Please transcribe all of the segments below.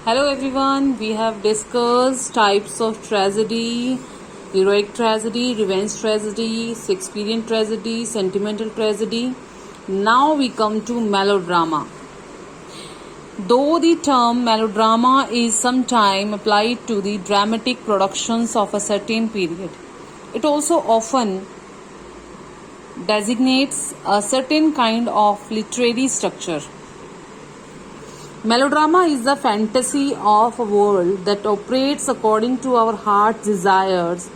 Hello everyone, we have discussed types of tragedy, heroic tragedy, revenge tragedy, Shakespearean tragedy, sentimental tragedy. Now we come to melodrama. Though the term melodrama is sometimes applied to the dramatic productions of a certain period, it also often designates a certain kind of literary structure. Melodrama is the fantasy of a world that operates according to our heart's desires,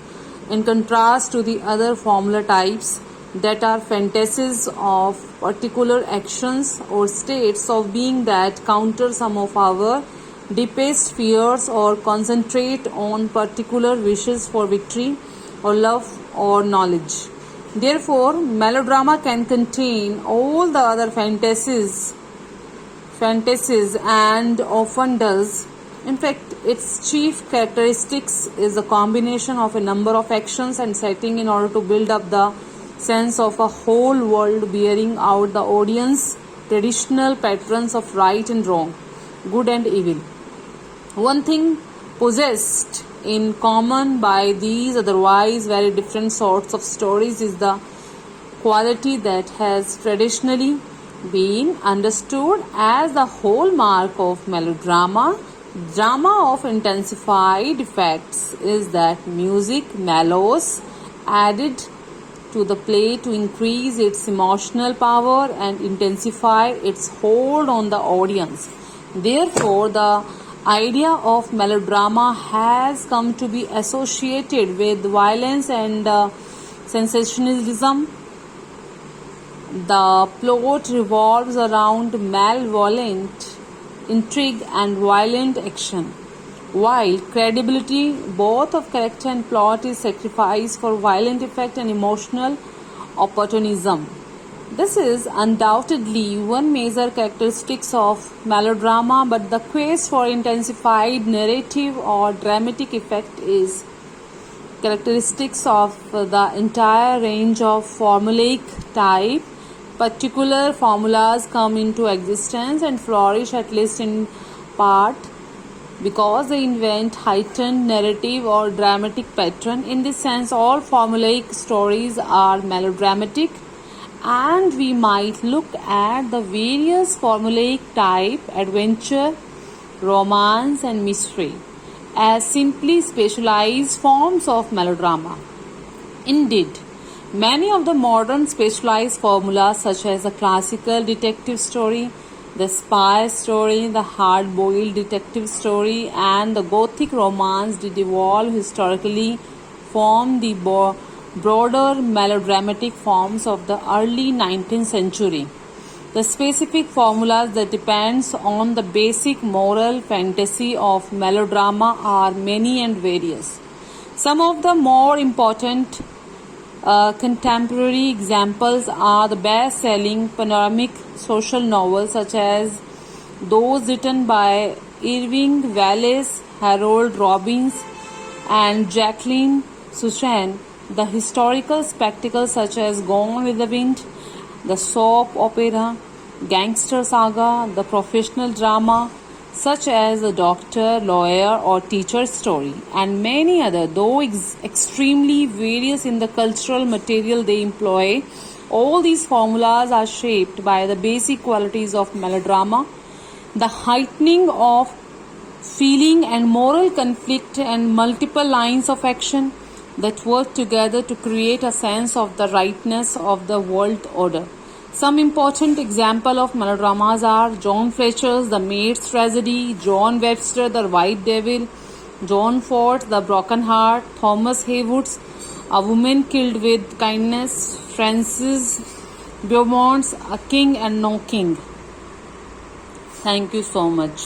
in contrast to the other formula types that are fantasies of particular actions or states of being that counter some of our deepest fears or concentrate on particular wishes for victory or love or knowledge. Therefore, melodrama can contain all the other fantasies and often does. In fact, its chief characteristics is a combination of a number of actions and setting in order to build up the sense of a whole world, bearing out the audience traditional patterns of right and wrong, good and evil. One thing possessed in common by these otherwise very different sorts of stories is the quality that has traditionally been understood as the hallmark of melodrama. Drama of intensified effects is that music mellows added to the play to increase its emotional power and intensify its hold on the audience. Therefore, the idea of melodrama has come to be associated with violence and sensationalism. The plot revolves around malevolent intrigue and violent action, while credibility both of character and plot is sacrificed for violent effect and emotional opportunism. This is undoubtedly one major characteristic of melodrama, but the quest for intensified narrative or dramatic effect is characteristics of the entire range of formulaic type. Particular formulas come into existence and flourish, at least in part, because they invent heightened narrative or dramatic pattern. In this sense, all formulaic stories are melodramatic, and we might look at the various formulaic type, adventure, romance and mystery, as simply specialized forms of melodrama. Indeed, many of the modern specialized formulas, such as the classical detective story, the spy story, the hard-boiled detective story, and the Gothic romance, did evolve historically from the broader melodramatic forms of the early 19th century. The specific formulas that depends on the basic moral fantasy of melodrama are many and various. Some of the more important contemporary examples are the best-selling panoramic social novels such as those written by Irving Wallace, Harold Robbins, and Jacqueline Susann, the historical spectacles such as Gone with the Wind, the soap opera, gangster saga, the professional drama such as the doctor, lawyer or teacher story, and many other, though extremely various in the cultural material they employ. All these formulas are shaped by the basic qualities of melodrama, the heightening of feeling and moral conflict and multiple lines of action that work together to create a sense of the rightness of the world order. Some important examples of melodramas are John Fletcher's The Maid's Tragedy, John Webster, The White Devil, John Ford, The Broken Heart, Thomas Heywood's A Woman Killed with Kindness, Francis Beaumont's A King and No King. Thank you so much.